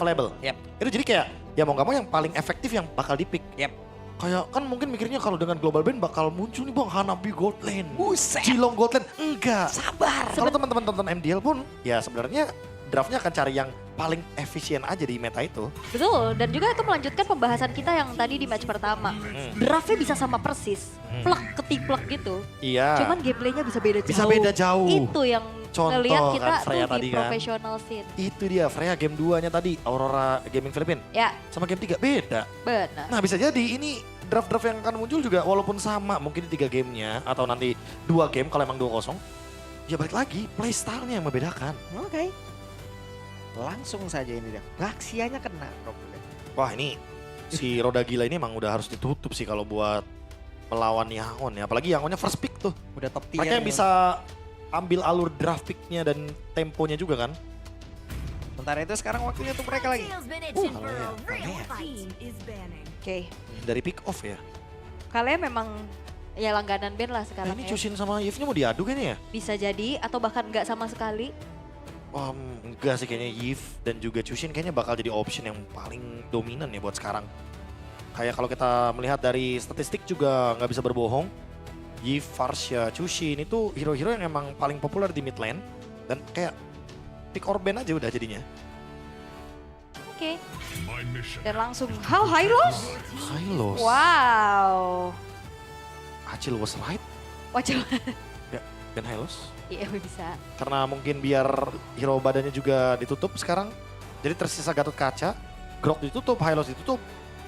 available. Yep. Itu jadi kayak ya mau gak mau yang paling efektif yang bakal di-pick. Yep. Kayak kan mungkin mikirnya kalau dengan global ban bakal muncul nih bang Hanabi gold lane. Buset. Cilong gold lane. Enggak. Sabar. Kalau teman-teman tonton MDL pun ya sebenarnya draftnya akan cari yang paling efisien aja di meta itu. Betul, dan juga itu melanjutkan pembahasan kita yang tadi di match pertama. Draftnya bisa sama persis, plek ketiplek gitu. Iya. Cuman gameplaynya bisa beda jauh. Bisa beda jauh. Itu yang Contoh ngelihat kita kan, tuh Freya di tadi kan. professional scene. Itu dia Freya game 2-nya tadi Aurora Gaming Philippines Ya, sama game 3 beda. benar. Nah bisa jadi ini draft-draft yang akan muncul juga walaupun sama mungkin di 3 gamenya atau nanti 2 game kalau emang 2-0. Ya balik lagi playstyle-nya yang membedakan. Oke. Langsung saja ini dia. Laksianya kena Rob. Wah ini si Roda Gila ini emang udah harus ditutup sih kalau buat melawan Yangon ya. Apalagi Yangonnya first pick tuh. Udah top tier. Mereka yang nih. bisa ambil alur draft picknya dan temponya juga kan. Sementara itu sekarang waktunya untuk mereka lagi. Oke, Dari pick off ya. kalian memang ya langganan band lah Nah, sekarang ini ya. Chushin sama Yves-nya mau diadu kayaknya ya? Bisa jadi atau bahkan nggak sama sekali. Wah, enggak sih kayaknya Yves dan juga Chushin kayaknya bakal jadi option yang paling dominan ya buat sekarang. Kayak kalau kita melihat dari statistik juga nggak bisa berbohong. Yves, Varsha, Chushin itu hero-hero yang emang paling populer di mid lane. Dan kayak pick or ban aja udah jadinya. Oke. Dan langsung, how Hylos? Hylos. Wow. Acil was right. Wajah. Dan Hylos. Iya bisa. Karena mungkin biar hero badannya juga ditutup sekarang. Jadi tersisa Gatot Kaca. Grok ditutup, Hylos ditutup.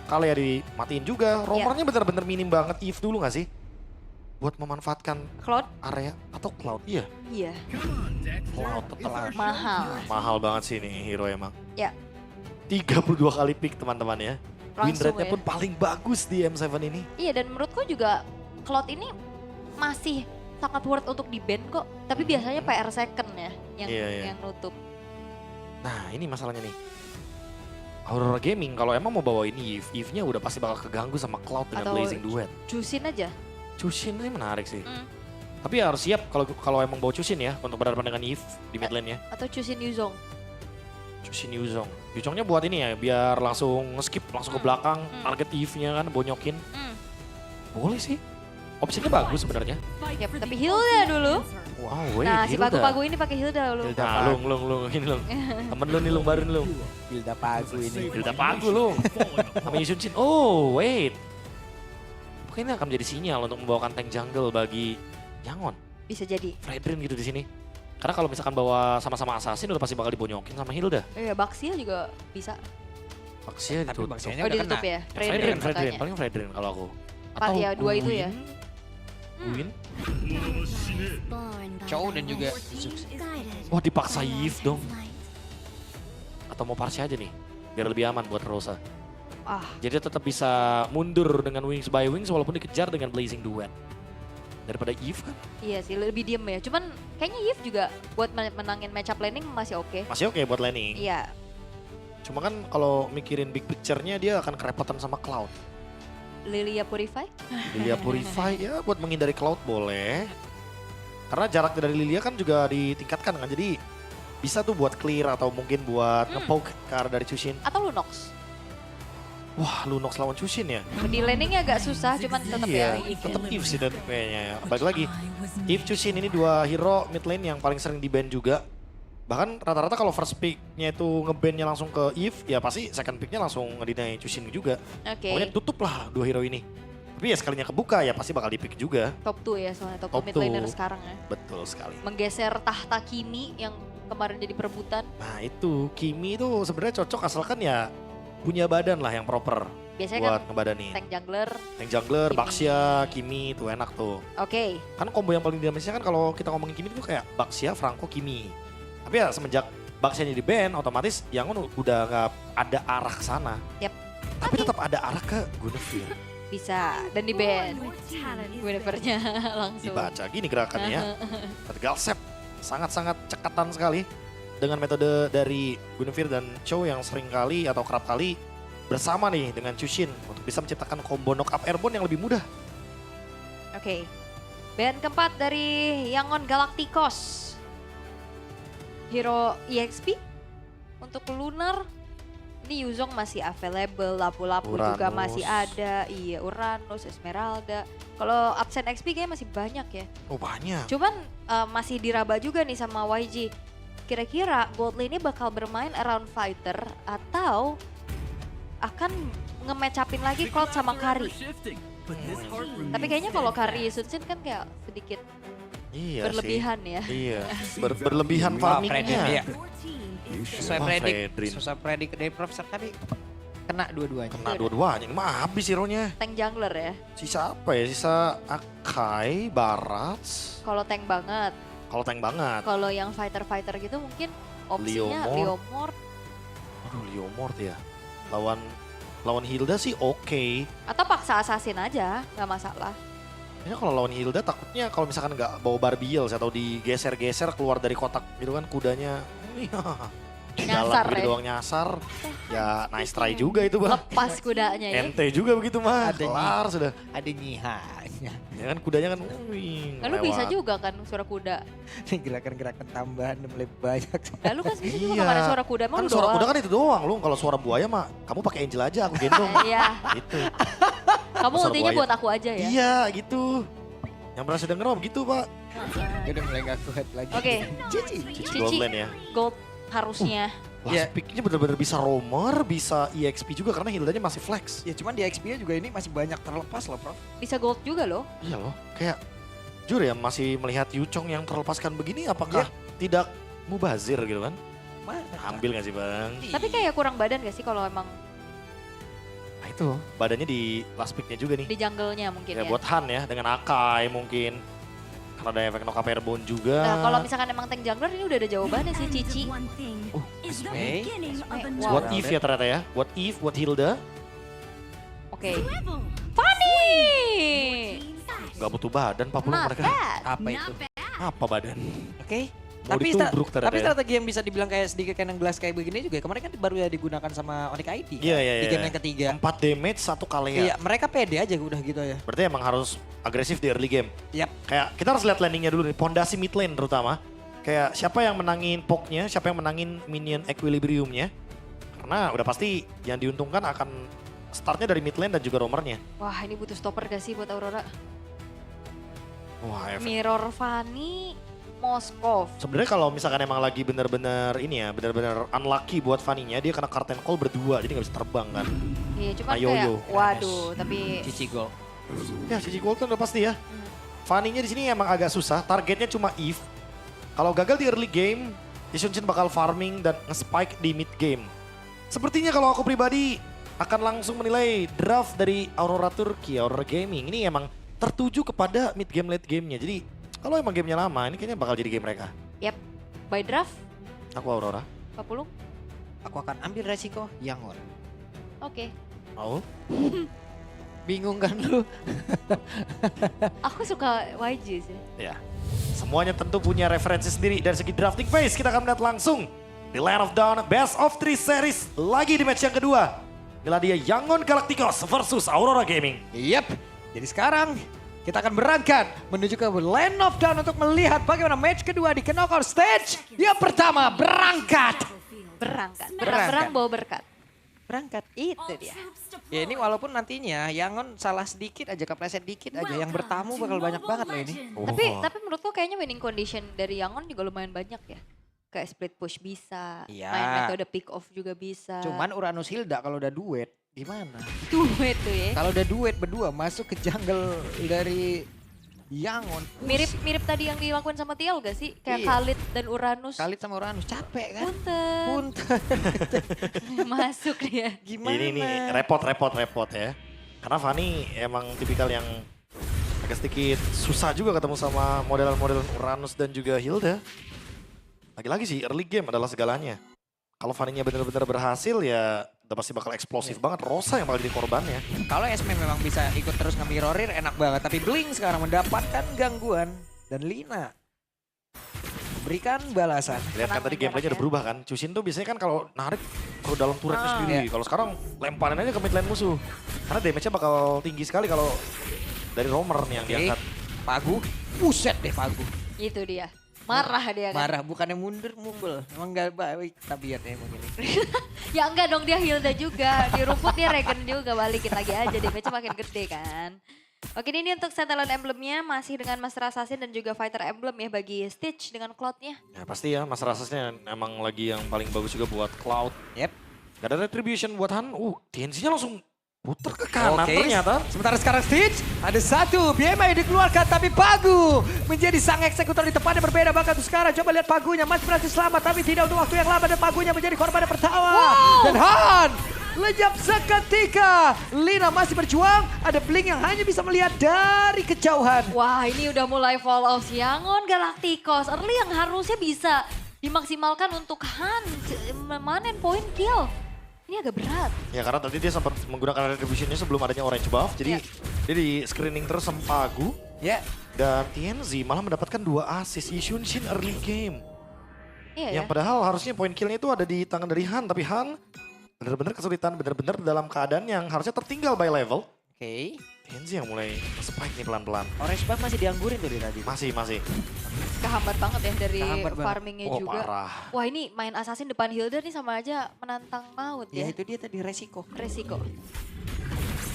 Kalia dimatiin juga. Romernya bener-bener minim banget. Eve dulu gak sih? Buat memanfaatkan Cloud? area atau Cloud. Iya. Iya. Cloud tetelan. Mahal. Mahal banget sih ini hero emang. Ya. 32 kali pick teman-teman ya. Win Langsung rate-nya ya. pun paling bagus di M7 ini. Iya dan menurutku juga Cloud ini masih sangat worth untuk di ban kok. Tapi biasanya PR second ya yang Iya, iya. yang nutup. Nah ini masalahnya nih. Aurora Gaming kalau emang mau bawa ini Eve-nya udah pasti bakal keganggu sama Cloud dengan Atau Blazing Duet. Cusin aja. Chushin ini menarik sih. Mm. Tapi harus siap kalau emang bawa Chushin ya untuk berhadapan dengan Eve di mid lane ya. Atau Cusin Yuzong. Chushin Yuzong. Yuzongnya buat ini ya biar langsung skip langsung ke belakang target Eve-nya kan bonyokin. Boleh sih. Opsinya bagus sebenarnya. Yap, tapi Hilda dulu. Wow, wait, Nah si Hilda. pagu-pagu ini pakai Hilda dulu. Hilda. Nah, lung, ini lung. Temen lu nih lung baru nih lung. Hilda Pagu ini. Hilda pagu lung. Sama Yusun Shin. Oh, wait. Mungkin ini akan menjadi sinyal untuk membawakan tank jungle bagi Yangon. Bisa jadi. Fredrin gitu di sini. Karena kalau misalkan bawa sama-sama assassin udah pasti bakal dibonyokin sama Hilda. Iya Baxia juga bisa. Maxia Tapi ditutup. Baxianya Oh udah ditutup kena. ya. Fredrin, makanya. paling Fredrin kalau aku. Ya, dua itu ya. Win. Chow dan juga Wah dipaksa Yves dong. Atau mau Parsha aja nih. Biar lebih aman buat Rosa. Ah, Jadi tetap bisa mundur dengan Wings by Wings walaupun dikejar dengan Blazing Duet. Daripada Eve kan iya sih lebih diem ya. Cuman kayaknya Yves juga buat menangin matchup laning masih oke. masih oke buat laning. Iya. Cuma kan kalau mikirin big picture-nya dia akan kerepotan sama Cloud. Lilia Purify. Lilia Purify ya buat menghindari Cloud boleh. Karena jarak dari Lilia kan juga ditingkatkan kan. Jadi bisa tuh buat clear atau mungkin buat nge-poke ke arah dari Chushin. Atau Lunox. Wah Lunox lawan Chushin ya. Di laningnya agak susah cuman tetap Iya, ya. tetap Eve sih dan kayaknya ya. Balik lagi, Eve Chushin ini dua hero mid lane yang paling sering di-ban juga. Bahkan rata-rata kalau first pick-nya itu nge-ban-nya langsung ke Eve, ya pasti second pick-nya langsung ngedinai Chushin juga. Oke. Pokoknya tutup lah dua hero ini. Tapi ya sekalinya kebuka ya pasti bakal di-pick juga. Top 2 ya soalnya top, Top 2 mid laner 2. sekarang ya. Betul sekali. Menggeser tahta Kimi yang kemarin jadi perebutan. Nah itu, Kimi itu sebenarnya cocok asalkan ya punya badan lah yang proper Biasanya buat kan ngebadanin. tank jungler. Tank jungler, Kimi. Baxia, Kimi itu enak tuh. Oke. Kan combo yang paling dinamisnya kan kalau kita ngomongin Kimi itu kayak Baxia, Franco, Kimi. Tapi ya semenjak Baxia-nya di ban, otomatis Yangon udah nggak ada arah ke sana. Yap. Tapi tetap ada arah ke Guinevere. Bisa. Dan di band. Guinevere-nya langsung. Dibaca gini gerakannya ya. Galsep sangat-sangat cekatan sekali dengan metode dari Guinevere dan Chow yang sering kali atau kerap kali bersama nih dengan Chushin untuk bisa menciptakan combo knock up airborne yang lebih mudah. Oke. Band keempat dari Yangon Galacticos. Hero EXP untuk Lunar. Ini Yuzong masih available, Lapu-Lapu juga Uranus. masih ada. Iya, Uranus, Esmeralda. Kalau absen XP kayaknya masih banyak ya. Oh banyak. Cuman masih diraba juga nih sama YG. Kira-kira Gold Lane ini bakal bermain around fighter atau akan nge-match upin lagi Cloud sama Kari. Tapi kayaknya kalau Kari Sunsin kan kayak sedikit Iya berlebihan ya. sih. Iya. Berlebihan Wah, farmingnya. Iya. Sesuai Wah, predik, Fredrin. sesuai predik dari Profesor tadi kena dua-duanya. Kena dua-duanya. Ini mah habis hero-nya. Tank jungler ya. Sisa apa ya? Sisa Akai, Barats. Kalau tank banget. Kalau tank banget. Kalau yang fighter-fighter gitu mungkin opsinya Leomord. Leomord Aduh, Leomord ya. Lawan Hilda sih oke. atau paksa assassin aja, nggak masalah. Kayaknya kalau lawan Hilda takutnya kalau misalkan nggak bawa Barbiels atau digeser-geser keluar dari kotak gitu kan kudanya. Jalan Nyasar begitu ya. doang nyasar. Ya nice try juga itu bang. Lepas kudanya ya. Ente juga begitu mah. Ada Kelar sudah. Ada nyihanya. Ya kan kudanya kan wing, Lalu bisa lewat. juga kan suara kuda. Nih gerakan-gerakan tambahan udah mulai banyak. Lalu kan bisa juga Iya. kemarin suara kuda emang Kan lu suara doang. kuda kan itu doang lu. Kalau suara buaya mah kamu pakai Angel aja aku gendong. Iya, Gitu. kamu Suara ultinya buaya. buat aku aja ya. Iya gitu. Yang berhasil denger om gitu pak. Dia udah mulai gak kuat lagi. Oke, Cici. Cici Cici. Goldland ya. gold harusnya. Last Iya. picknya bener-bener bisa roamer, bisa EXP juga karena Hildanya masih flex. Ya cuman di XP-nya juga ini masih banyak terlepas loh, Prof. Bisa gold juga loh. Iya loh, kayak jujur ya masih melihat Yuchong yang terlepaskan begini apakah tidak mubazir gitu kan? Mana? Ambil gak sih bang? Tapi kayak kurang badan gak sih kalau emang Nah itu badannya di last picknya juga nih. di jungle-nya mungkin Ya ya. buat Han ya dengan Akai mungkin. Karena ada efek knock-up airborne juga. Nah kalau misalkan emang tank jungler ini udah ada jawabannya sih Cici. Esme. Wow. Buat Eve ya ternyata ya. Buat Eve, buat Hilda. Oke. Fanny! Gak butuh badan 40 Not mereka. bad. Apa itu? Apa badan? Oke. Mau Tapi, ditubruk ternyata tapi ya. strategi yang bisa dibilang kayak sedikit cannon glass kayak begini juga kemarin kan baru ya digunakan sama Onyx ID. Iya, iya, Di iya. game yang ketiga. 4 damage, 1 Kalea. Iya, mereka pede aja udah gitu ya. Berarti emang harus agresif di early game. Yap. Kayak kita harus lihat landingnya dulu nih, pondasi mid lane terutama. Kayak siapa yang menangin poke-nya, siapa yang menangin minion equilibrium-nya. Karena udah pasti yang diuntungkan akan startnya dari mid lane dan juga roamernya. Wah ini butuh stopper gak sih buat Aurora? Wah, efek. Mirror Fanny, Moskov. Sebenarnya kalau misalkan emang lagi bener-bener ini ya, bener-bener unlucky buat Fanny-nya, dia kena curtain call berdua, jadi nggak bisa terbang kan. Iya cuman Ayo, kayak yo. waduh tapi Cici gol. Ya, Cici Gold kan udah pasti ya. Fanny-nya di sini emang agak susah, targetnya cuma Eve. Kalau gagal di early game, Yasunchin bakal farming dan nge-spike di mid game. Sepertinya kalau aku pribadi akan langsung menilai draft dari Aurora Turki, Aurora Gaming. Ini emang tertuju kepada mid game late game-nya. Jadi kalau emang gamenya lama, ini kayaknya bakal jadi game mereka. yep. By draft Aku Aurora. 40. Aku akan ambil resiko Yangon. Oke. Mau? Bingung kan lu? Aku suka YG sih. Ya. Semuanya tentu punya referensi sendiri dari segi drafting phase. Kita akan melihat langsung di Land of Dawn Best of 3 series lagi di match yang kedua. Inilah dia Yangon Galacticos versus Aurora Gaming. Yap. Jadi sekarang kita akan berangkat menuju ke Land of Dawn untuk melihat bagaimana match kedua di knockout stage. Yang pertama berangkat. Berangkat. Berangkat. Berang bawa berkat. Berangkat, itu dia. Ya ini walaupun nantinya Yangon salah sedikit aja, kepleset dikit aja. Yang bertamu bakal banyak banget loh ini. Tapi menurutku kayaknya winning condition dari Yangon juga lumayan banyak ya. Kayak split push bisa, Iya. main metode pick off juga bisa. Cuman Uranus Hilda kalau udah duet gimana? duet tuh ya. Kalau udah duet berdua masuk ke jungle dari Yangon. Mirip tadi yang dilakuin sama Tiel gak sih? Kayak Iya. Khalid dan Uranus. Khalid sama Uranus capek kan? Punten. Punten. Masuk dia. Gimana? Ini nih repot ya. Karena Fanny emang tipikal yang agak sedikit susah juga ketemu sama modelan-modelan Uranus dan juga Hilda. Lagi-lagi sih early game adalah segalanya. Kalau Fanny-nya benar-benar berhasil ya udah pasti bakal eksplosif banget. Rosa yang bakal jadi korbannya. Kalau Esme memang bisa ikut terus nge-mirrorir enak banget. Tapi Blink sekarang mendapatkan gangguan. Dan Lina berikan balasan. Lihat kan Tenang tadi gameplaynya jaraknya. udah berubah kan. Chushin tuh biasanya kan kalau narik ke dalam turretnya sendiri. Iya. Kalau sekarang lemparin aja ke mid lane musuh. Karena damage-nya bakal tinggi sekali kalau dari roamer nih yang Oke. diangkat. Pagu. Buset deh Pagu. Itu dia. Marah dia kan. Marah, bukannya mundur, mukul. Emang gak baik tabiatnya emang ini. Ya enggak dong, dia Hilda juga. Di rumput dia Regen juga, balikin lagi aja. Damage-nya makin gede kan. Oke, ini untuk Sentinel Emblemnya masih dengan Master Assassin dan juga Fighter Emblem ya bagi Stitch dengan Cloud-nya. Ya pasti ya, Master Assassin emang lagi yang paling bagus juga buat Cloud. Yep. Gak ada retribution buat Han. TNC-nya langsung puter ke kanan Oke, ternyata. sementara sekarang Stitch ada satu BMI dikeluarkan tapi Pagu menjadi sang eksekutor di tempat yang berbeda. Bahkan tuh sekarang coba lihat Pagunya masih berhasil selamat tapi tidak untuk waktu yang lama dan Pagunya menjadi korban yang pertama. Wow. Dan Han lejap seketika. Lina masih berjuang, ada Blink yang hanya bisa melihat dari kejauhan. Wah, ini udah mulai fall off Yangon Galacticos. Early yang harusnya bisa dimaksimalkan untuk Han memanen point kill. Ini agak berat. Ya karena tadi dia sempat menggunakan retributionnya sebelum adanya orange buff. Jadi dia di screening terus sama Pagu. Ya. Dan TNZ malah mendapatkan 2 assist Yishunshin early game. Iya Yang ya. padahal harusnya point killnya itu ada di tangan dari Han. Tapi Han benar-benar kesulitan, benar-benar dalam keadaan yang harusnya tertinggal by level. Oke. TNZ yang mulai spike nih pelan-pelan. Orange buff masih dianggurin tuh tadi. Masih. Kehambat banget ya dari Kehambat banget. farmingnya Oh juga. parah. Wah, ini main assassin depan Hilda nih sama aja menantang maut Ya ya. itu dia tadi resiko. Resiko.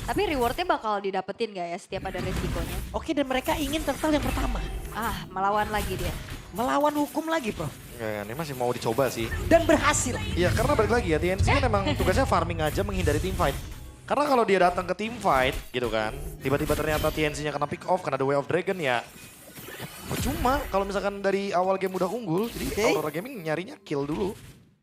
Tapi rewardnya bakal didapetin gak ya setiap ada resikonya? Oke, dan mereka ingin turtle yang pertama. Ah, melawan lagi dia. Melawan hukum lagi, Bro. Ya, ini masih mau dicoba sih. Dan berhasil. Iya karena balik lagi ya TNC kan emang tugasnya farming aja menghindari team fight. Karena kalau dia datang ke team fight gitu kan, tiba-tiba ternyata TNC-nya kena pick off, kena The Way of Dragon ya percuma kalau misalkan dari awal game udah unggul. Jadi Oke. Aurora Gaming nyarinya kill dulu.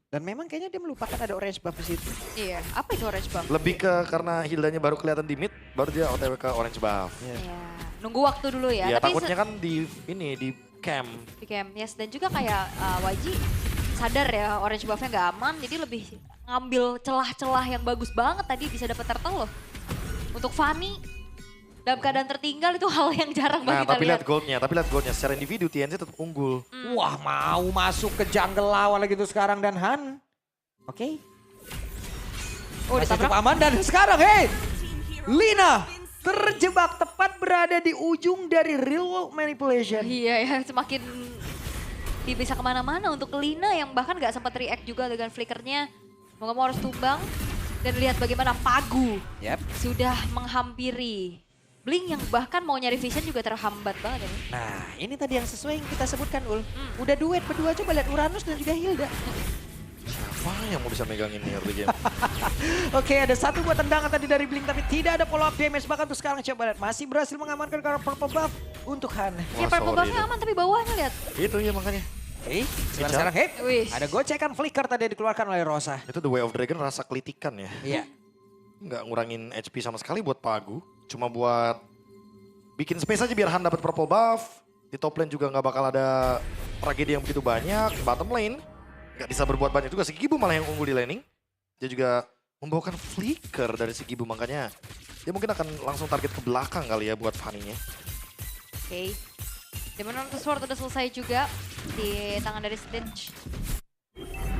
Dan memang kayaknya dia melupakan ada orange buff di situ. Iya, apa itu orange buff? Lebih ke karena Hildanya baru kelihatan di mid, baru dia OTW ke orange buff. Iya. Nunggu waktu dulu ya. Ya, Tapi takutnya kan di camp. di camp, yes. Dan juga kayak YG sadar ya orange buffnya nggak aman, jadi lebih ngambil celah-celah yang bagus banget tadi bisa dapat turtle loh. Untuk Fanny dalam keadaan tertinggal itu hal yang jarang Nah, banget kita tapi lihat. lihat goldnya secara individu TNC tetap unggul. Wah, mau masuk ke jungle lawan lagi tuh sekarang dan Han. Oke. Oh, Masih ditabrak. cukup aman dan sekarang Lina terjebak tepat berada di ujung dari real world manipulation. Iya ya, semakin dia bisa kemana-mana untuk Lina yang bahkan nggak sempat react juga dengan flickernya. Mau nggak mau harus tumbang dan lihat bagaimana Pagu Yap. sudah menghampiri. Blink yang bahkan mau nyari vision juga terhambat banget ya. Nah, ini tadi yang sesuai yang kita sebutkan, Ul. Udah duet berdua, coba lihat Uranus dan juga Hilda. Siapa yang mau bisa megangin nih early game? Oke, ada satu buat tendangan tadi dari Blink tapi tidak ada follow up damage. Bahkan tuh sekarang coba lihat masih berhasil mengamankan karena purple buff untuk Han. Ya Wah, purple sorry buffnya itu. aman tapi bawahnya lihat. Itu ya makanya. Oke, Kejam. sekarang Wih. ada gocekan flicker tadi yang dikeluarkan oleh Rosa. Itu The Way of Dragon rasa kelitikan ya. Iya. Nggak ngurangin HP sama sekali buat Pagu. Cuma buat bikin space aja biar Han dapat purple buff. Di top lane juga nggak bakal ada tragedi yang begitu banyak. Bottom lane nggak bisa berbuat banyak juga. Sigibu malah yang unggul di laning. Dia juga membawakan flicker dari Sigibu makanya dia mungkin akan langsung target ke belakang kali ya buat Fanny-nya. Oke. Demon on the Sword udah selesai juga di tangan dari Stitch.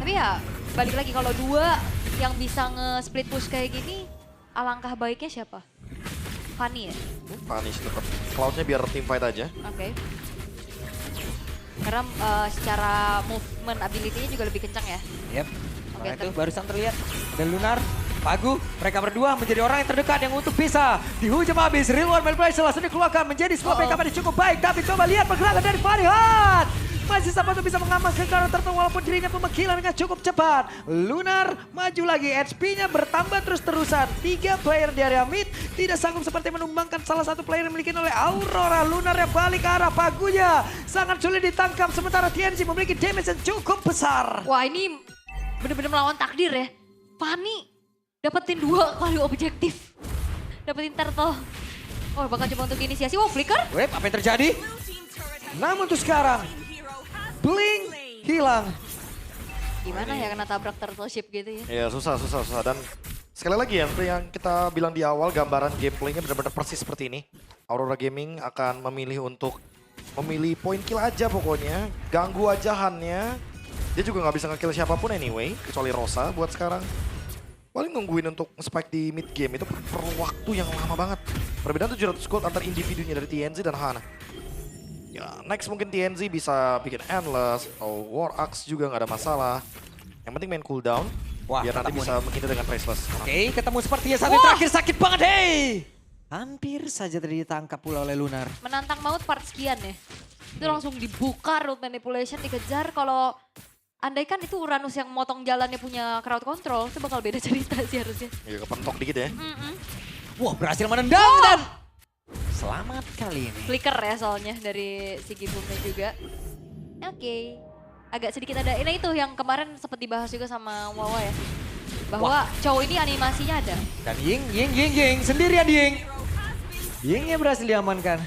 Tapi ya balik lagi kalau dua yang bisa nge-split push kayak gini, alangkah baiknya siapa? Fanny ya? Fanny sih tetap. Cloud-nya biar team fight aja. Oke. Karena secara movement ability-nya juga lebih kencang ya. Yep. Oke, Nah itu barusan terlihat. Dan Lunar, Pagu, mereka berdua menjadi orang yang terdekat yang untuk bisa dihujam habis. Real World Manipulation langsung dikeluarkan menjadi sebuah backup yang cukup baik. Tapi coba lihat pergerakan dari Farihan. Masih sama untuk bisa mengamankan karakter walaupun dirinya pemangkilan dengan cukup cepat. Lunar maju lagi, HP-nya bertambah terus-terusan. 3 player di area mid tidak sanggup seperti menumbangkan salah satu player yang dimiliki oleh Aurora. Lunar yang balik ke arah Pagunya. Sangat sulit ditangkap sementara TNC memiliki damage yang cukup besar. Wah ini bener-bener melawan takdir ya. Fanny dapetin 2 kali objektif. Dapetin turtle. Oh bakal coba untuk inisiasi. Wow flicker. Web, apa yang terjadi? Namun tuh sekarang, Blink hilang. Gimana ya kena tabrak turtle ship gitu ya. Ya susah. Dan sekali lagi ya seperti yang kita bilang di awal gambaran gameplaynya benar-benar persis seperti ini. Aurora Gaming akan memilih point kill aja pokoknya. Ganggu aja Han-nya. Dia juga nggak bisa nge-kill siapapun anyway. Kecuali Rosa buat sekarang. Paling nungguin untuk spike di mid game itu perlu waktu yang lama banget. Perbedaan 700 gold antar individunya dari TNZ dan Han. Ya, next mungkin TNZ bisa bikin Endless atau War Axe juga nggak ada masalah. Yang penting main cooldown, Wah, biar nanti ketemu bisa menghindar dengan Priceless. Oke, ketemu sepertinya satu terakhir sakit banget, hey! Hampir saja tadi ditangkap pula oleh Lunar. Menantang maut part sekian ya. Itu langsung dibuka root manipulation, dikejar. Kalau andaikan itu Uranus yang motong jalannya punya crowd control, itu bakal beda cerita sih harusnya. Ya kepentok dikit ya. Wah, berhasil menendang dan selamat kali ini. Flicker ya soalnya dari si Gibumnya juga. Oke. Agak sedikit ada, ini itu yang kemarin sempat dibahas juga sama Wawa ya. Bahwa cowok ini animasinya ada. Dan Ying, sendirian Ying. Yingnya berhasil diamankan.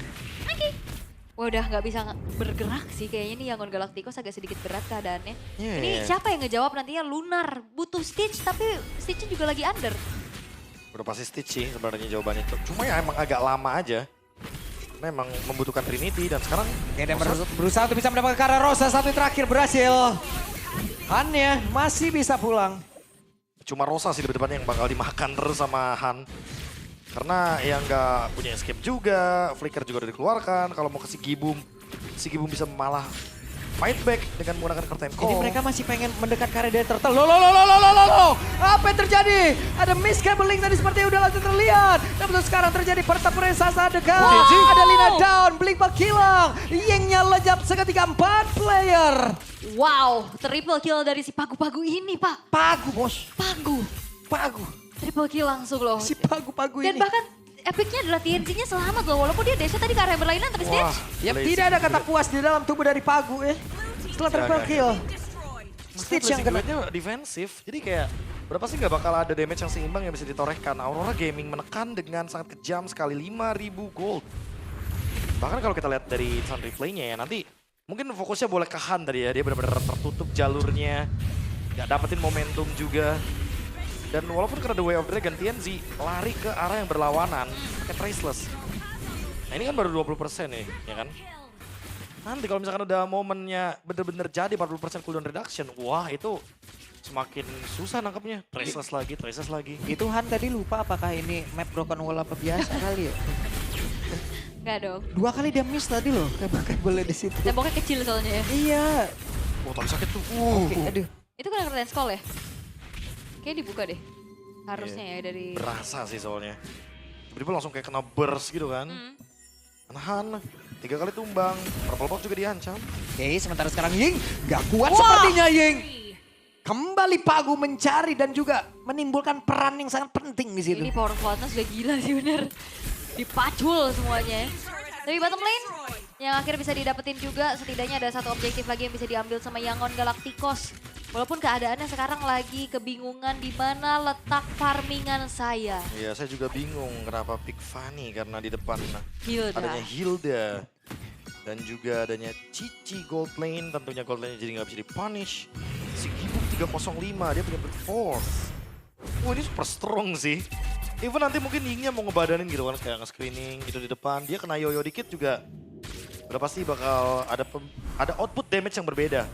Wah udah nggak bisa bergerak sih kayaknya nih Yangon Galacticos agak sedikit berat keadaannya. Iya, Ini iya. siapa yang ngejawab nantinya Lunar. Butuh Stitch tapi Stitch juga lagi under. Udah pasti Stitch sih sebenarnya jawabannya. Cuma ya emang agak lama aja. Karena emang membutuhkan Trinity dan sekarang Oke, dan berusaha untuk bisa mendapatkan Kara Rosa satu yang terakhir berhasil. Han-nya masih bisa pulang. cuma Rosa sih di depannya yang bakal dimakan terus sama Han. Karena yang nggak punya escape juga, Flicker juga udah dikeluarkan. Kalau mau ke si Gibum bisa malah fight back dengan menggunakan Curtain Call. Jadi mereka masih pengen mendekat ke area dari turtle. Loh. Apa yang terjadi? Ada miscabeling tadi seperti udah langsung terlihat. Dan betul sekarang terjadi pertempuran sasa dekat. Ada Lina down, Blink Bug hilang. Yingnya lejap seketika 4 player. Wow, triple kill dari si Pagu-Pagu ini Pak. Pagu bos, Pagu, Pagu. triple kill langsung loh. Si Pagu-Pagu Dan ini. bahkan epicnya adalah TNC-nya selamat loh. Walaupun dia dash tidak ke area berlainan tapi Wah, Stitch. Yap, lazy tidak ada kata juga. puas di dalam tubuh dari Pagu setelah triple Jaga. kill. Stitch Stitch yang kena. defensif, jadi kayak berapa sih nggak bakal ada damage yang seimbang yang bisa ditorehkan. Aurora Gaming menekan dengan sangat kejam sekali 5.000 gold. Bahkan kalau kita lihat dari sound replaynya ya nanti mungkin fokusnya boleh ke Han tadi ya, dia benar-benar tertutup jalurnya, nggak dapetin momentum juga. Dan walaupun karena The Way of Dragon, TNZ lari ke arah yang berlawanan pakai Traceless. Nah ini kan baru 20% nih, ya kan? Nanti kalau misalkan udah momennya bener-bener jadi 40% cooldown reduction, wah itu semakin susah nangkepnya. Traceless lagi. Itu Han tadi lupa apakah ini map broken wall apa biasa kali ya. Enggak dong. 2 kali dia miss tadi loh, kayak boleh di situ. Temboknya kecil soalnya ya. Iya. Oh tapi sakit tuh. Oke, aduh. Itu kan curtain call ya? Kayaknya dibuka deh. Harusnya ya dari... Berasa sih soalnya. Tiba-tiba langsung kayak kena burst gitu kan. Han 3 kali tumbang, Purple Box juga diancam. Oke, sementara sekarang Ying gak kuat sepertinya Ying. Kembali Pagu mencari dan juga menimbulkan peran yang sangat penting di situ. Ini power flatness udah gila sih bener. Dipacul semuanya. Tapi bottom lane yang akhirnya bisa didapetin juga. Setidaknya ada satu objektif lagi yang bisa diambil sama Yangon Galacticos. Walaupun keadaannya sekarang lagi kebingungan di mana letak farmingan saya. Iya saya juga bingung kenapa pick Fanny karena di depan Hilda. adanya Hilda. Dan juga adanya Cici gold lane, tentunya gold lane jadi nggak bisa dipunish. Si Gibum 305, dia punya brute force. Wah ini super strong sih. Even nanti mungkin Yingnya mau ngebadanin gitu kan, kayak nge-screening gitu di depan. Dia kena yoyo dikit juga. Udah pasti bakal ada output damage yang berbeda.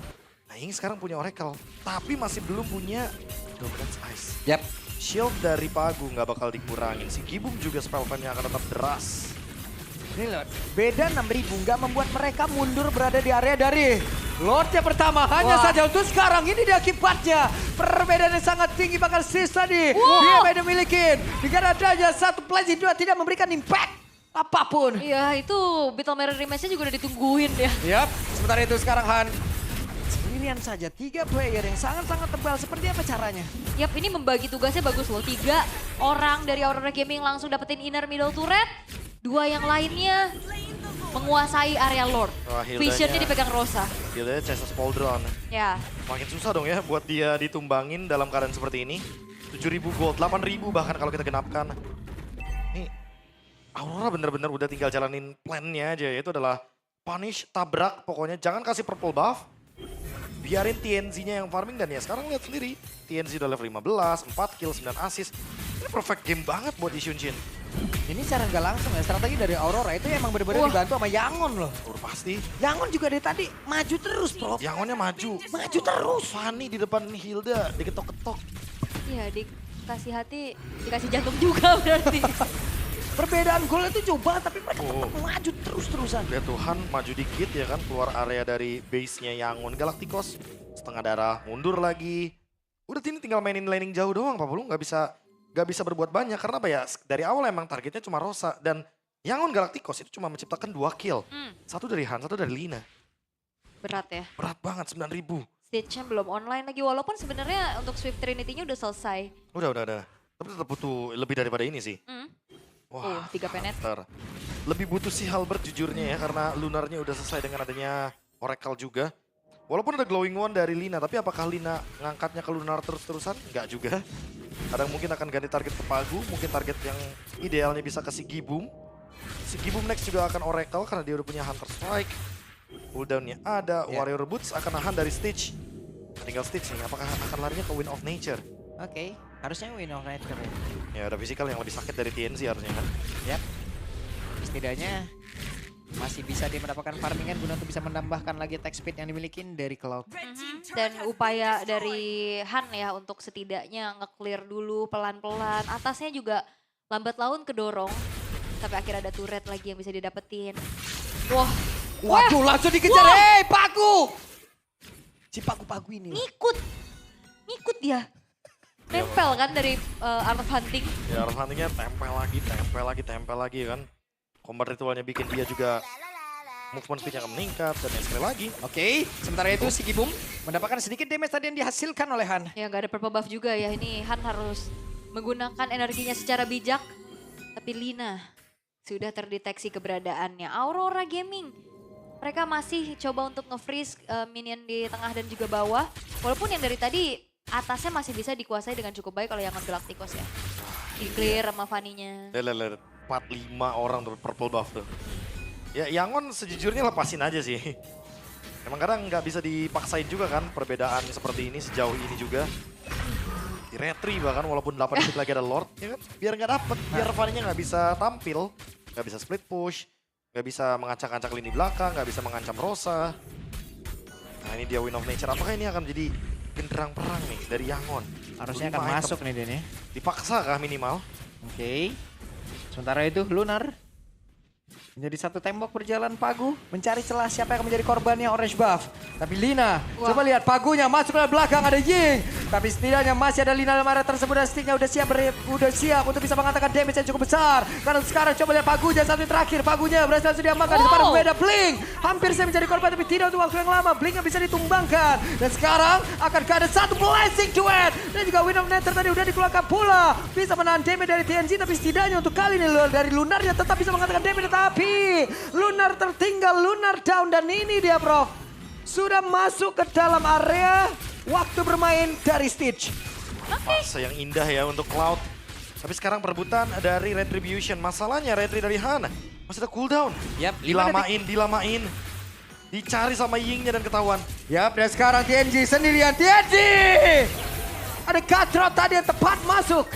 Nah Ying sekarang punya Oracle, tapi masih belum punya Dominance Ice. Yap. Shield dari Pagu nggak bakal dikurangin. Si Gibum juga spell time-nya akan tetap deras. Ini loh, beda 6.000 nggak membuat mereka mundur berada di area dari Lordnya pertama. Hanya saja untuk sekarang ini dia akibatnya. Perbedaan yang sangat tinggi bakal sisa di dia beda milikin. Dengan adanya satu pledge dua tidak memberikan impact apapun. Iya itu Battle Mirror rematch-nya juga udah ditungguin ya. Yap, sementara itu sekarang Han. Sendirian saja, 3 player yang sangat-sangat tebal. Seperti apa caranya? Yap ini membagi tugasnya bagus loh. 3 orang dari Aurora Gaming langsung dapetin inner middle turret. 2 yang lainnya menguasai area Lord. Wah, Hildanya- Visionnya dipegang Rosa. Dia Chester Spoldron. Ya. Makin susah dong ya buat dia ditumbangin dalam keadaan seperti ini. 7.000 gold, 8.000 bahkan kalau kita genapkan. Ini Aurora bener-bener udah tinggal jalanin plan-nya aja, yaitu adalah punish, tabrak pokoknya. Jangan kasih purple buff. Biarin TNZ-nya yang farming dan ya sekarang lihat sendiri. TNZ udah level 15, 4 kill, 9 assist. Ini perfect game banget buat Ishunshin. Ini secara nggak langsung ya, strategi dari Aurora itu emang benar-benar dibantu sama Yangon loh. Udah pasti. Yangon juga dari tadi maju terus, Prof. Yangonnya maju. Maju terus. Fanny di depan Hilda, diketok-ketok. Iya dikasih hati, dikasih jantung juga berarti. Perbedaan golnya itu jauh banget, tapi mereka tetap Oh. maju terus-terusan. Lihat Tuhan maju dikit ya kan, keluar area dari base-nya Yangon Galacticos. Setengah darah, mundur lagi. Udah ini tinggal mainin laning jauh doang Pak Bulu, nggak bisa berbuat banyak. Karena apa ya, dari awal emang targetnya cuma Rosa. Dan Yangon Galacticos itu cuma menciptakan 2 kill. Satu dari Han, satu dari Lina. Berat ya. Berat banget, 9.000. Stage-nya belum online lagi, walaupun sebenarnya untuk Swift Trinity-nya udah selesai. Udah. Tapi tetap butuh lebih daripada ini sih. Wah, 3 penet. Hunter. Lebih butuh si Halberd jujurnya ya, karena Lunarnya udah selesai dengan adanya Oracle juga. Walaupun ada Glowing One dari Lina, tapi apakah Lina ngangkatnya ke Lunar terus-terusan? Enggak juga. Kadang mungkin akan ganti target ke Pagu, mungkin target yang idealnya bisa ke si Gibum. Si Gibum next juga akan Oracle karena dia udah punya Hunter Strike. Cooldown-nya ada, Warrior Boots akan nahan dari Stitch. Tinggal Stitch nih, apakah akan larinya ke Wind of Nature? Oke, harusnya win of nature ya. Ya ada physical yang lebih sakit dari TNC harusnya kan. Yap. Setidaknya masih bisa dia mendapatkan farmingan guna untuk bisa menambahkan lagi attack speed yang dimiliki dari Cloud. Dan upaya dari Han ya untuk setidaknya nge-clear dulu pelan-pelan. Atasnya juga lambat laun kedorong. Sampai akhirnya ada turret lagi yang bisa didapetin. Wah, Waduh, langsung dikejar. Hei, Pagu! Si Pagu-Pagu ini. ngikut dia. Nempel kan dari Art of Hunting. Ya, Arm Hunting-nya tempel lagi kan. Combat ritualnya bikin dia juga movement speed-nya akan meningkat dan yang sekali lagi. Oke, sementara itu si Gibum mendapatkan sedikit damage tadi yang dihasilkan oleh Han. Ya nggak ada purple buff juga ya. Ini Han harus menggunakan energinya secara bijak. Tapi Lina sudah terdeteksi keberadaannya. Aurora Gaming. Mereka masih coba untuk nge-freeze minion di tengah dan juga bawah. Walaupun yang dari tadi atasnya masih bisa dikuasai dengan cukup baik oleh Yangon Galacticos ya. Di clear sama Fanny-nya. Lihat 4-5 orang tuh purple buff tuh. Ya Yangon sejujurnya lepasin aja sih. Emang kadang nggak bisa dipaksain juga kan perbedaan seperti ini sejauh ini juga. Di retri bahkan walaupun 8 detik lagi ada Lord ya kan. Biar nggak dapet, biar Fanny-nya nggak bisa tampil. Nggak bisa split push, nggak bisa mengacak-acak lini belakang, nggak bisa mengancam Rosa. Nah ini dia Wind of Nature, apakah ini akan jadi genderang perang nih dari Yangon? Harusnya 5 akan item. masuk nih Den ya. Dipaksa kah minimal? Oke. Sementara itu Lunar menjadi satu tembok berjalan Pagu mencari celah siapa yang akan menjadi korbannya orange buff. Tapi Lina, coba lihat Pagunya masuk ke belakang ada Ying. Tapi setidaknya masih ada Lina dalam area tersebut dan sticknya udah siap untuk bisa mengatakan damage yang cukup besar. Karena sekarang coba lihat Pagunya satu yang terakhir. Pagunya berhasil diamankan di depan beda Blink. Hampir saya menjadi korban tapi tidak untuk waktu yang lama. Blink yang bisa ditumbangkan. Dan sekarang akan ada satu blessing duet. Dan juga Wind of Nether tadi udah dikeluarkan pula. Bisa menahan damage dari TNC tapi setidaknya untuk kali ini dari Lunarnya tetap bisa mengatakan damage. Tapi Lunar tertinggal, Lunar down dan ini dia Prof. Sudah masuk ke dalam area waktu bermain dari Stitch. Fase yang indah ya untuk Cloud. Tapi sekarang perebutan dari Retribution. Masalahnya Retri dari Han masih ada cooldown. Yap, Dilamain. Dicari sama Yingnya dan ketahuan. Yap, dan sekarang TNG sendirian. TNG! Ada Katrot tadi yang tepat masuk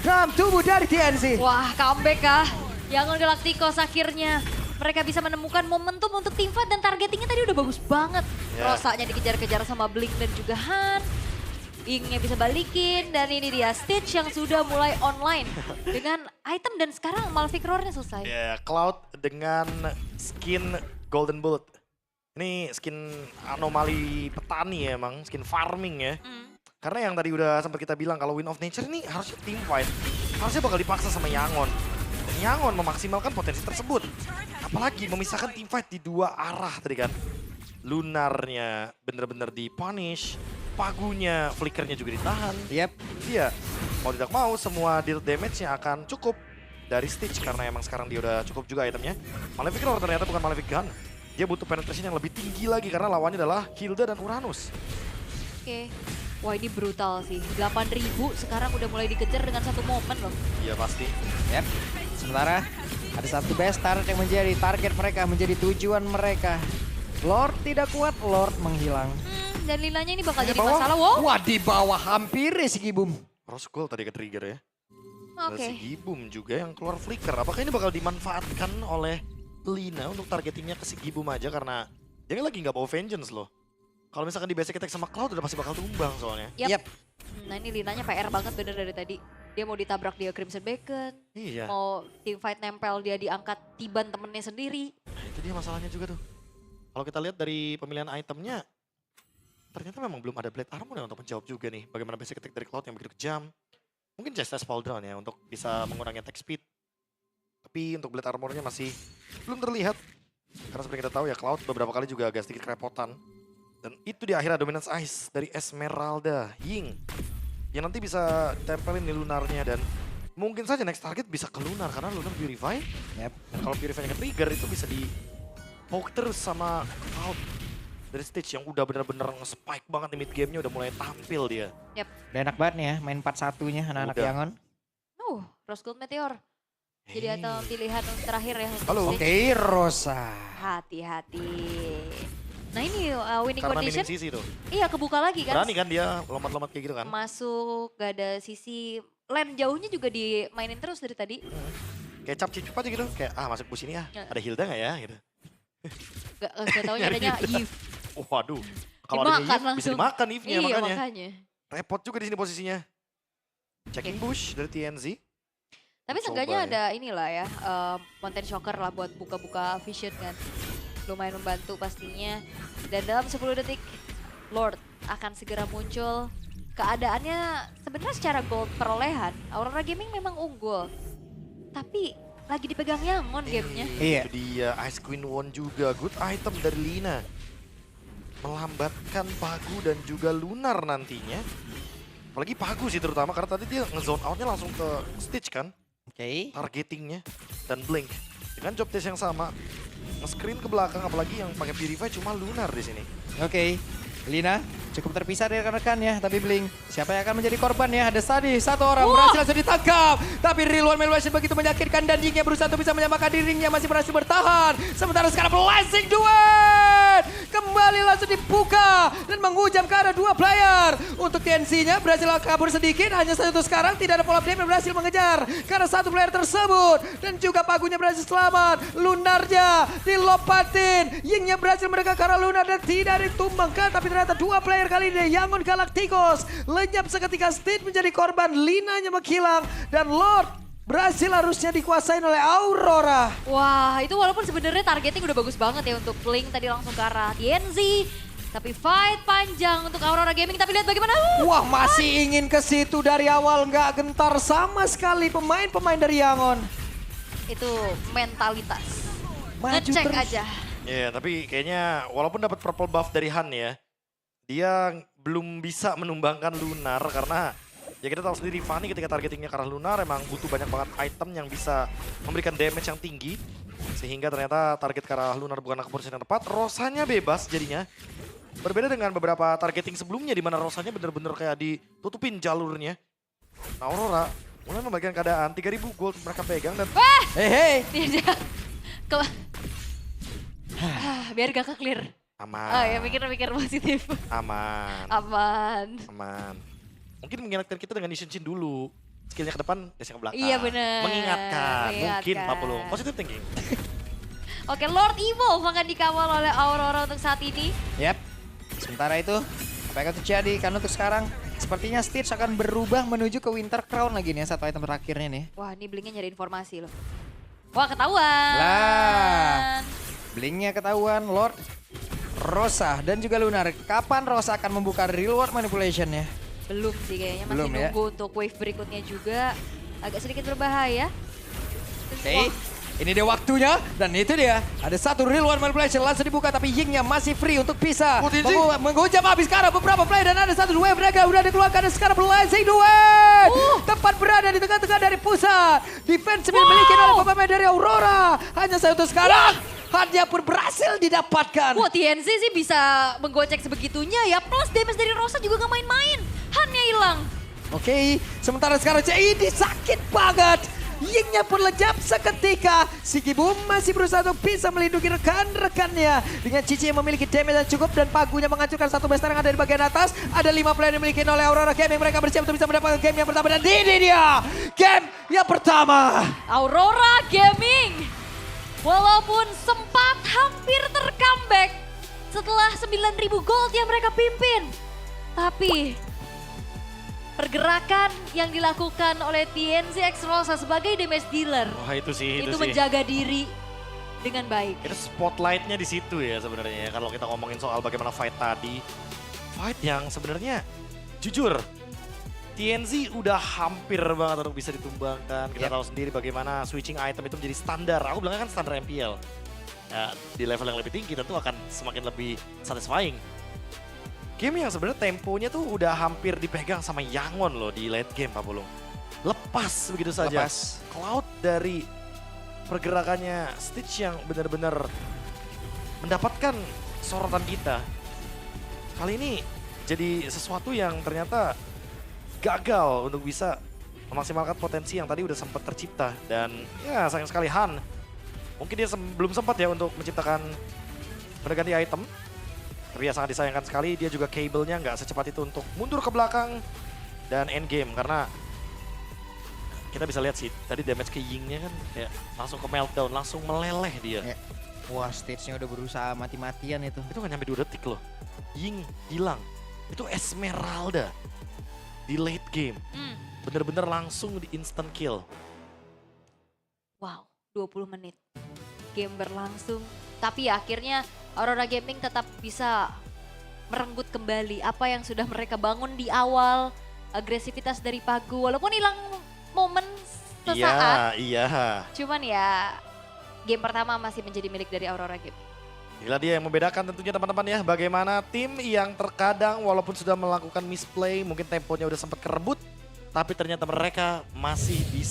dalam tubuh dari TNC. Wah, comeback kah? Yangon Galacticos akhirnya mereka bisa menemukan momentum untuk teamfight dan targetingnya tadi udah bagus banget. Ya. Rosanya dikejar-kejar sama Blink dan juga Han. Ingnya bisa balikin dan ini dia Stitch yang sudah mulai online dengan item dan sekarang Malefic Roar-nya selesai. Ya, Cloud dengan skin Golden Bullet. Ini skin anomali petani ya emang, skin farming ya. Karena yang tadi udah sempat kita bilang kalau Wind of Nature ini harusnya team fight. Harusnya bakal dipaksa sama Yangon. Dan Yangon memaksimalkan potensi tersebut. Apalagi memisahkan team fight di dua arah tadi kan. Lunarnya bener-bener di-punish. Pagunya, flickernya juga ditahan. Yap. Dia mau tidak mau semua deal damage-nya akan cukup dari Stitch. Karena emang sekarang dia udah cukup juga itemnya. Malefic Roar ternyata bukan Malefic Gun. Dia butuh penetration yang lebih tinggi lagi karena lawannya adalah Hilda dan Uranus. Oke. Wah ini brutal sih. 8.000 sekarang udah mulai dikejar dengan satu momen loh. Iya pasti. Yap. Sementara ada satu best turret yang menjadi target mereka, menjadi tujuan mereka. Lord tidak kuat, Lord menghilang. Dan Linanya ini bakal jadi bawah. masalah. Wow. Wah, di bawah hampir si Gibum. Rose Gold tadi ke trigger ya. Oke. Si Gibum juga yang keluar flicker. Apakah ini bakal dimanfaatkan oleh Lina untuk targetingnya ke si Gibum aja karena dia lagi nggak bawa vengeance loh. Kalau misalkan di basic attack sama Cloud udah pasti bakal tumbang soalnya. Yap. Yap. Nah ini Linanya PR banget bener dari tadi. Dia mau ditabrak dia Crimson Bacon. Iya. Mau teamfight nempel dia diangkat tiban temennya sendiri. Nah, itu dia masalahnya juga tuh. Kalau kita lihat dari pemilihan itemnya, ternyata memang belum ada Blade Armor ya untuk menjawab juga nih. Bagaimana basic attack dari Cloud yang begitu kejam. Mungkin Justice Fall Down ya untuk bisa mengurangi attack speed. Tapi untuk Blade Armornya masih belum terlihat. Karena seperti kita tahu ya Cloud beberapa kali juga agak sedikit kerepotan. Dan itu di akhirnya Dominance Ice dari Esmeralda Ying. Yang nanti bisa tempelin di Lunarnya dan mungkin saja next target bisa ke Lunar karena Lunar Purify. Yep. Dan kalau Purify-nya ke-trigger itu bisa di poke terus sama Cloud. Dari stage yang udah bener-bener nge-spike banget di mid game-nya udah mulai tampil dia. Udah enak banget nih ya main 4-1-nya anak-anak Udah. Yangon. Rose Gold Meteor. Jadi Hey. atau pilihan terakhir ya. untuk Halo. stage. Oke, Rosa. Hati-hati. Nah ini winning Karena condition. minim sisi tuh. Iya kebuka lagi kan. Berani kan dia lompat-lompat kayak gitu kan. Masuk, gak ada sisi lane jauhnya juga dimainin terus dari tadi. Kayak cap-cip aja gitu. Kayak masuk bus ini ya. Ya. Ada Hilda gak ya gitu. Gak taunya adanya Eve. Waduh. Kalau Dimakan adanya Eve bisa langsung. dimakan Eve-nya Iya makanya. makanya. Repot juga di sini posisinya. Checking bush dari TNZ. Tapi Coba seenggaknya ya. ada inilah ya, Mountain Shocker lah buat buka-buka vision kan. Lumayan membantu pastinya. Dan dalam 10 detik, Lord akan segera muncul. Keadaannya sebenarnya secara gold perolehan, Aurora Gaming memang unggul. Tapi lagi dipegang Yangon gamenya. Iya. Itu dia Ice Queen Won juga. Good item dari Lina. Melambatkan Pagu dan juga Lunar nantinya. Apalagi Pagu sih terutama karena tadi dia nge-zone out-nya langsung ke Stitch kan. Oke. Targetingnya dan Blink. Dengan job test yang sama. Nge-screen ke belakang apalagi yang pakai Purify cuma Lunar di sini. Oke. Lina cukup terpisah dari rekan-rekannya, tapi Blink siapa yang akan menjadi korban ya? Ada Sadi, satu orang berhasil langsung ditangkap. Tapi Real One Melvation begitu menyakitkan dan Yingnya berusaha untuk bisa menyamakan dirinya, masih berhasil bertahan. Sementara sekarang Blessing Duet kembali langsung dibuka dan menghujam ke arah dua player. Untuk TNC-nya berhasil kabur sedikit, hanya satu sekarang tidak ada follow up damage berhasil mengejar karena satu player tersebut. Dan juga Pagunya berhasil selamat, Lunarnya dilompatin, Yingnya berhasil mereka ke arah Lunar dan tidak ditumbangkan. Tapi ternyata dua player kali ini Yangon Galacticos lenyap seketika. Stitch menjadi korban, Linanya menghilang dan Lord berhasil harusnya dikuasain oleh Aurora. Wah itu walaupun sebenarnya targeting udah bagus banget ya untuk Blink tadi langsung ke arah TNZ. Tapi fight panjang untuk Aurora Gaming, tapi lihat bagaimana. Wah masih ingin ke situ dari awal, nggak gentar sama sekali pemain-pemain dari Yangon. Itu mentalitas. Maju Ngecek terus. aja. Iya, tapi kayaknya walaupun dapat purple buff dari Han ya, dia belum bisa menumbangkan Lunar karena ya kita tahu sendiri Fanny ketika targetingnya ke arah Lunar emang butuh banyak banget item yang bisa memberikan damage yang tinggi. Sehingga ternyata target ke arah Lunar bukan keputusan yang tepat, Rosanya bebas jadinya. Berbeda dengan beberapa targeting sebelumnya di mana Rosanya bener-bener kayak ditutupin jalurnya. Nah Aurora mulai membagikan keadaan, 3000 gold mereka pegang dan Hei. Tidak. Biar gak ke-clear. aman. Oh ya mikir-mikir positif. Aman. Aman. Aman. Mungkin mengingatkan kita dengan Ishinshin dulu. Skillnya ke depan, dasnya ke belakang. Iya, bener. Mengingatkan. Mungkin Mengingatkan. 40. Positive thinking. Oke, Lord Evolve akan dikawal oleh Aurora untuk saat ini. Yap. Sementara itu apa yang akan terjadi? Karena untuk sekarang sepertinya Stitch akan berubah menuju ke Winter Crown lagi nih satu item terakhirnya nih. Wah, ini Blinknya nyari informasi loh. Wah, ketahuan. Lah. Blinknya ketahuan, Lord, Rosa dan juga Lunar. Kapan Rosa akan membuka real world manipulation ya? Belum sih kayaknya, masih Belum ya. nunggu untuk wave berikutnya juga. Agak sedikit berbahaya. Oke, ini dia waktunya dan itu dia. Ada satu real world manipulation langsung dibuka tapi Yingnya masih free untuk bisa menghujam habis ke arah beberapa player dan ada satu wave mereka udah dikeluarkan dan sekarang Blessing Duet. Tepat berada di tengah-tengah dari pusat. Defense dimiliki oleh pemain dari Aurora. Hanya satu sekarang. Hadiah pun berhasil didapatkan. Wah, TNC sih bisa menggocek sebegitunya ya. Plus damage dari Rosa juga gak main-main. Hannya hilang. Oke, sementara sekarang ini sakit banget. Yingnya pun lejap seketika. Sigi Boom masih berusaha untuk bisa melindungi rekan-rekannya. Dengan Cici yang memiliki damage yang cukup dan Pagunya menghancurkan satu base yang ada di bagian atas. Ada 5 player yang dimiliki oleh Aurora Gaming. Mereka bersiap untuk bisa mendapatkan game yang pertama. Dan ini dia game yang pertama. Aurora Gaming. Walaupun sempat hampir tercomeback setelah 9.000 gold yang mereka pimpin. Tapi pergerakan yang dilakukan oleh TNC X Rosa sebagai damage dealer Wah itu sih, itu menjaga diri dengan baik. Itu spotlightnya di situ ya sebenarnya ya. Kalau kita ngomongin soal bagaimana fight tadi. Fight yang sebenarnya jujur TNC udah hampir banget untuk bisa ditumbangkan. Kita tahu sendiri bagaimana switching item itu menjadi standar. Aku bilangnya kan standar MPL. Ya, di level yang lebih tinggi tentu akan semakin lebih satisfying. Game yang sebenarnya temponya tuh udah hampir dipegang sama Yangon loh di late game Pak Pulung. Lepas begitu saja. Lepas. Cloud dari pergerakannya Stitch yang benar-benar mendapatkan sorotan kita. Kali ini jadi sesuatu yang ternyata gagal untuk bisa memaksimalkan potensi yang tadi udah sempat tercipta. Dan ya sayang sekali Han. Mungkin dia belum sempat ya untuk menciptakan mengganti item. Tapi ya sangat disayangkan sekali dia juga cable-nya nggak secepat itu untuk mundur ke belakang dan end game. Karena kita bisa lihat sih tadi damage ke Ying-nya kan ya langsung ke meltdown, langsung meleleh dia. Ya. Wah, stage-nya udah berusaha mati-matian itu. Itu nggak nyampe 2 detik loh. Ying hilang. Itu Esmeralda di late game. Bener-bener langsung di instant kill. Wow, 20 menit. Game berlangsung. Tapi ya, akhirnya Aurora Gaming tetap bisa merenggut kembali apa yang sudah mereka bangun di awal. Agresivitas dari Pagu. Walaupun hilang momen sesaat. Iya. Cuman ya game pertama masih menjadi milik dari Aurora Gaming. Inilah dia yang membedakan tentunya teman-teman ya. Bagaimana tim yang terkadang walaupun sudah melakukan misplay, mungkin temponya udah sempat kerebut. Tapi ternyata mereka masih bisa